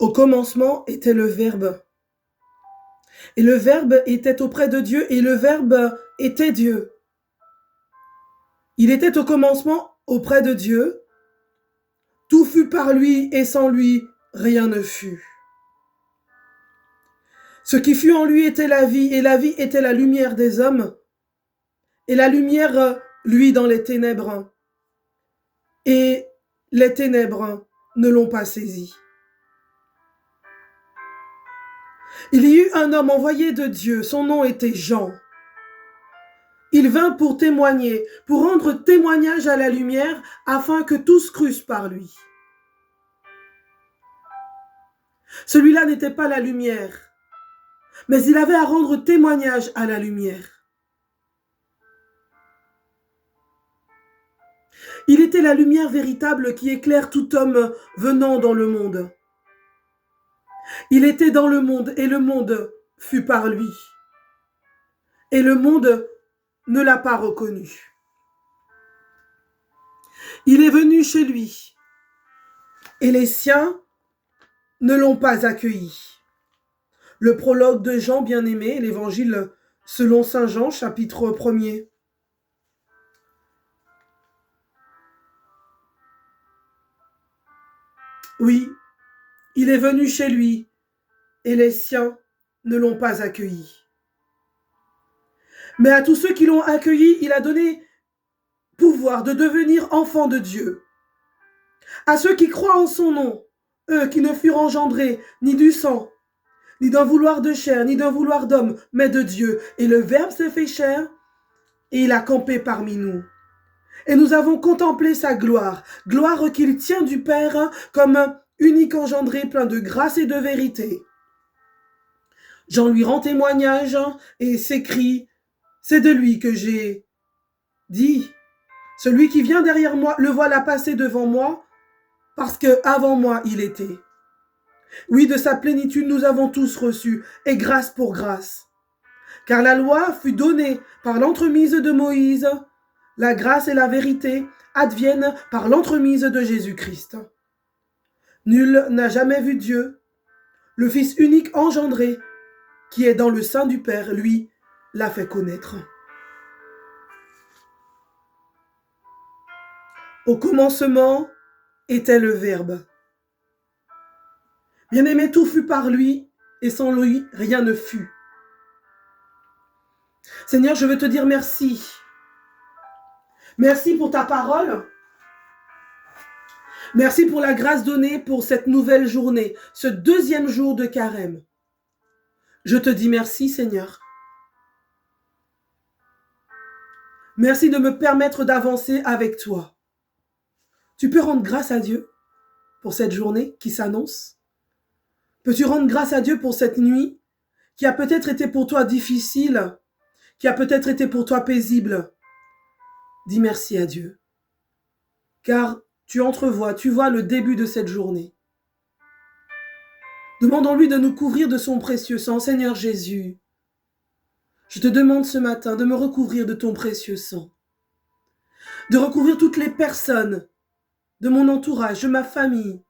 Au commencement était le Verbe. Et le Verbe était auprès de Dieu, et le Verbe était Dieu. Il était au commencement auprès de Dieu. Tout fut par lui, et sans lui, rien ne fut. Ce qui fut en lui était la vie, et la vie était la lumière des hommes. Et la lumière, lui, dans les ténèbres. Et les ténèbres ne l'ont pas saisi. Il y eut un homme envoyé de Dieu, son nom était Jean. Il vint pour témoigner, pour rendre témoignage à la lumière, afin que tous crussent par lui. Celui-là n'était pas la lumière, mais il avait à rendre témoignage à la lumière. Il était la lumière véritable qui éclaire tout homme venant dans le monde. Il était dans le monde, et le monde fut par lui. Et le monde ne l'a pas reconnu. Il est venu chez lui, et les siens ne l'ont pas accueilli. Le prologue de Jean bien-aimé, l'évangile selon saint Jean, chapitre 1er. Oui, il est venu chez lui, et les siens ne l'ont pas accueilli. Mais à tous ceux qui l'ont accueilli, il a donné pouvoir de devenir enfants de Dieu. À ceux qui croient en son nom, eux qui ne furent engendrés ni du sang, ni d'un vouloir de chair, ni d'un vouloir d'homme, mais de Dieu. Et le Verbe s'est fait chair, et il a campé parmi nous. Et nous avons contemplé sa gloire, gloire qu'il tient du Père comme unique engendré, plein de grâce et de vérité. Jean lui rend témoignage et s'écrie, c'est de lui que j'ai dit, celui qui vient derrière moi, le voilà passer devant moi, parce que avant moi il était. Oui, de sa plénitude nous avons tous reçu, et grâce pour grâce. Car la loi fut donnée par l'entremise de Moïse, la grâce et la vérité adviennent par l'entremise de Jésus-Christ. Nul n'a jamais vu Dieu, le Fils unique engendré, qui est dans le sein du Père, lui, l'a fait connaître. Au commencement était le Verbe. Bien-aimé, tout fut par lui, et sans lui, rien ne fut. Seigneur, je veux te dire merci. Merci pour ta parole. Merci pour la grâce donnée pour cette nouvelle journée, ce deuxième jour de carême. Je te dis merci, Seigneur. Merci de me permettre d'avancer avec toi. Tu peux rendre grâce à Dieu pour cette journée qui s'annonce? Peux-tu rendre grâce à Dieu pour cette nuit qui a peut-être été pour toi difficile, qui a peut-être été pour toi paisible? Dis merci à Dieu, car tu entrevois, tu vois le début de cette journée. Demandons-lui de nous couvrir de son précieux sang. Seigneur Jésus, je te demande ce matin de me recouvrir de ton précieux sang, de recouvrir toutes les personnes de mon entourage, de ma famille,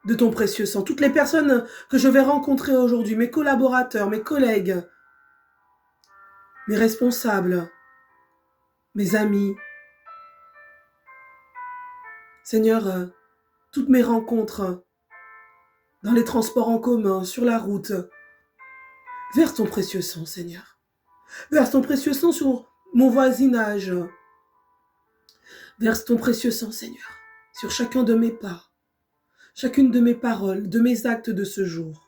de ton précieux sang, toutes les personnes que je vais rencontrer aujourd'hui, mes collaborateurs, mes collègues, mes responsables, mes amis. Seigneur, toutes mes rencontres dans les transports en commun, sur la route, verse ton précieux sang, Seigneur. Verse ton précieux sang sur mon voisinage. Verse ton précieux sang, Seigneur, sur chacun de mes pas, chacune de mes paroles, de mes actes de ce jour.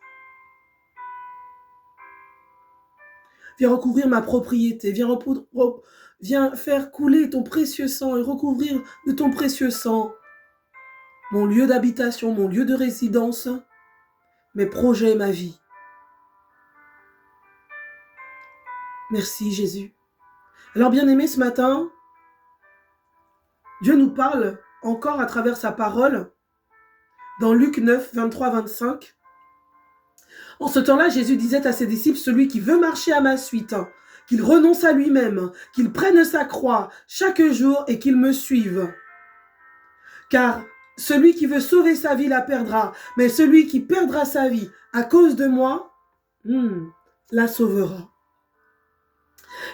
Viens recouvrir ma propriété, viens faire couler ton précieux sang et recouvrir de ton précieux sang mon lieu d'habitation, mon lieu de résidence, mes projets et ma vie. Merci Jésus. Alors bien-aimé, ce matin, Dieu nous parle encore à travers sa parole dans Luc 9, 23, 25. En ce temps-là, Jésus disait à ses disciples, celui qui veut marcher à ma suite, qu'il renonce à lui-même, qu'il prenne sa croix chaque jour et qu'il me suive. Car Celui qui veut sauver sa vie la perdra, mais celui qui perdra sa vie à cause de moi, la sauvera.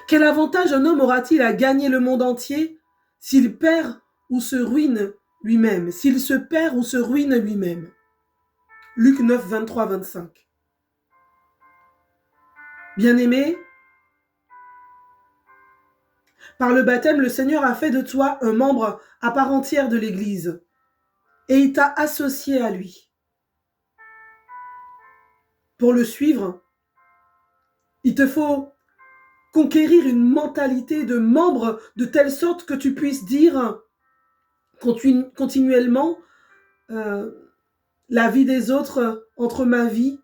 Quel avantage un homme aura-t-il à gagner le monde entier s'il perd ou se ruine lui-même, s'il se perd ou se ruine lui-même? Luc 9, 23, 25. Bien-aimé, par le baptême, le Seigneur a fait de toi un membre à part entière de l'Église et il t'a associé à lui. Pour le suivre, il te faut conquérir une mentalité de membre de telle sorte que tu puisses dire continuellement la vie des autres entre ma vie,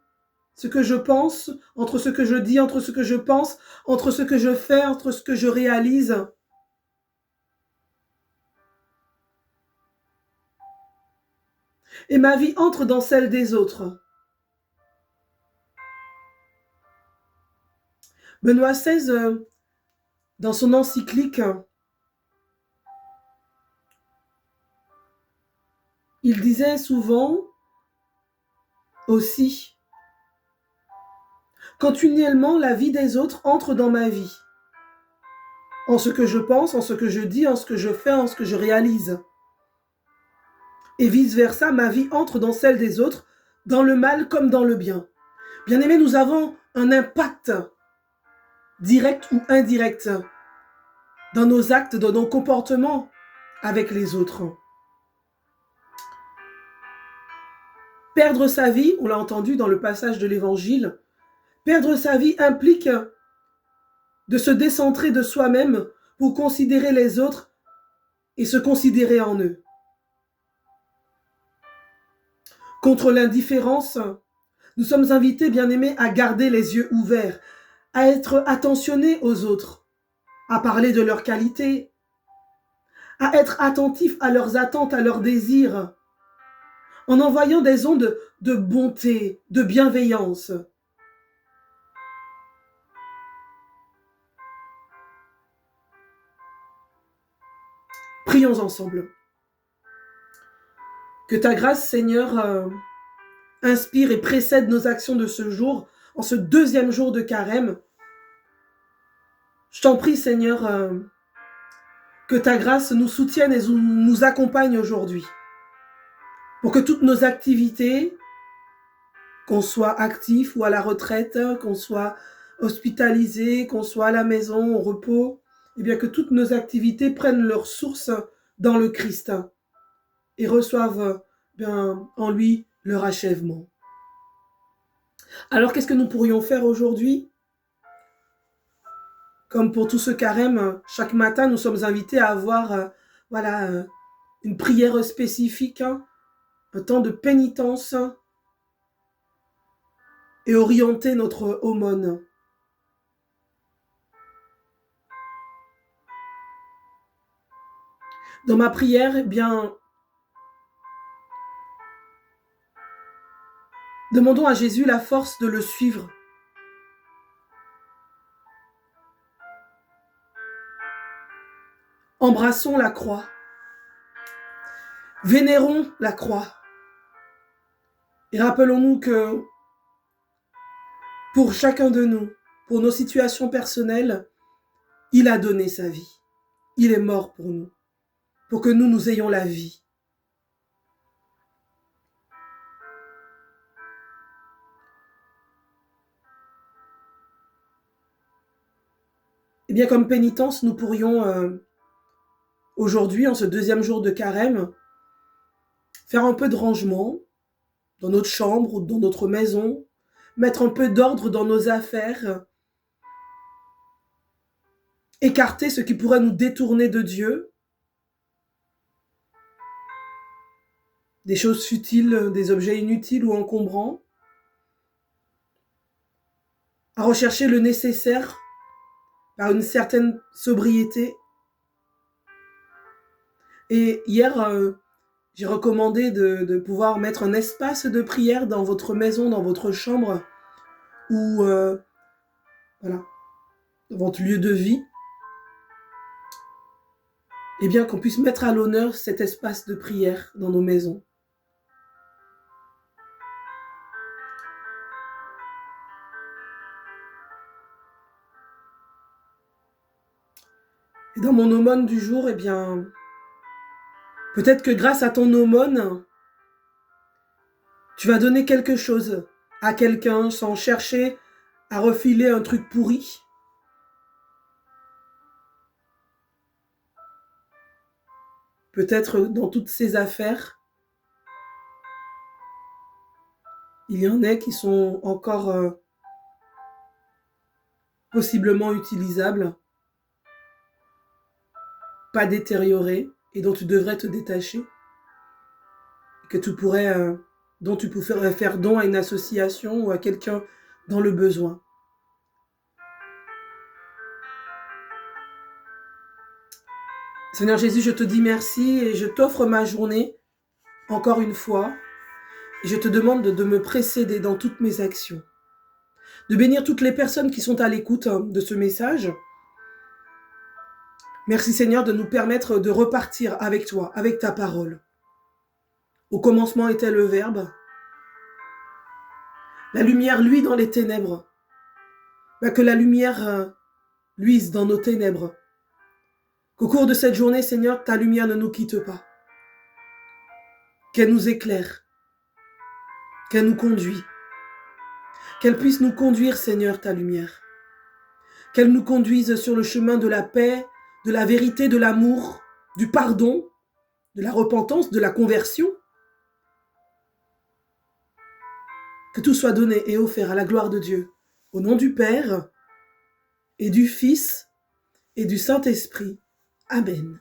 ce que je pense, entre ce que je dis, entre ce que je pense, entre ce que je fais, entre ce que je réalise. Et ma vie entre dans celle des autres. Benoît XVI, dans son encyclique, il disait souvent aussi, continuellement la vie des autres entre dans ma vie, en ce que je pense, en ce que je dis, en ce que je fais, en ce que je réalise. Et vice-versa, ma vie entre dans celle des autres, dans le mal comme dans le bien. Bien-aimés, nous avons un impact direct ou indirect dans nos actes, dans nos comportements avec les autres. Perdre sa vie, on l'a entendu dans le passage de l'Évangile, perdre sa vie implique de se décentrer de soi-même pour considérer les autres et se considérer en eux. Contre l'indifférence, nous sommes invités, bien-aimés, à garder les yeux ouverts, à être attentionnés aux autres, à parler de leurs qualités, à être attentifs à leurs attentes, à leurs désirs, en envoyant des ondes de bonté, de bienveillance. Prions ensemble. Que ta grâce, Seigneur, inspire et précède nos actions de ce jour, en ce deuxième jour de carême. Je t'en prie, Seigneur, que ta grâce nous soutienne et nous accompagne aujourd'hui. Pour que toutes nos activités, qu'on soit actif ou à la retraite, qu'on soit hospitalisé, qu'on soit à la maison, au repos, et bien que toutes nos activités prennent leur source dans le Christ et reçoivent bien en lui leur achèvement. Alors qu'est-ce que nous pourrions faire aujourd'hui? Comme pour tout ce carême, chaque matin nous sommes invités à avoir une prière spécifique, un temps de pénitence et orienter notre aumône. Dans ma prière, eh bien, demandons à Jésus la force de le suivre. Embrassons la croix. Vénérons la croix. Et rappelons-nous que pour chacun de nous, pour nos situations personnelles, il a donné sa vie. Il est mort pour nous, pour que nous ayons la vie. Et bien comme pénitence, nous pourrions aujourd'hui, en ce deuxième jour de carême, faire un peu de rangement dans notre chambre ou dans notre maison, mettre un peu d'ordre dans nos affaires, écarter ce qui pourrait nous détourner de Dieu, des choses futiles, des objets inutiles ou encombrants, à rechercher le nécessaire par une certaine sobriété. Et hier, j'ai recommandé de pouvoir mettre un espace de prière dans votre maison, dans votre chambre, ou dans votre lieu de vie. eh bien qu'on puisse mettre à l'honneur cet espace de prière dans nos maisons. Et dans mon aumône du jour, eh bien, peut-être que grâce à ton aumône, tu vas donner quelque chose à quelqu'un sans chercher à refiler un truc pourri. Peut-être dans toutes ces affaires, il y en a qui sont encore possiblement utilisables, pas détériorées, et dont tu devrais te détacher, que tu pourrais, dont tu pourrais faire don à une association ou à quelqu'un dans le besoin. Seigneur Jésus, je te dis merci et je t'offre ma journée, encore une fois, et je te demande de me précéder dans toutes mes actions, de bénir toutes les personnes qui sont à l'écoute de ce message. Merci Seigneur de nous permettre de repartir avec toi, avec ta parole. Au commencement était le Verbe. La lumière luit dans les ténèbres. Que la lumière luise dans nos ténèbres. Qu'au cours de cette journée, Seigneur, ta lumière ne nous quitte pas. Qu'elle nous éclaire. Qu'elle nous conduise. Qu'elle puisse nous conduire, Seigneur, ta lumière. Qu'elle nous conduise sur le chemin de la paix, de la vérité, de l'amour, du pardon, de la repentance, de la conversion. Que tout soit donné et offert à la gloire de Dieu. Au nom du Père et du Fils et du Saint-Esprit. Amen.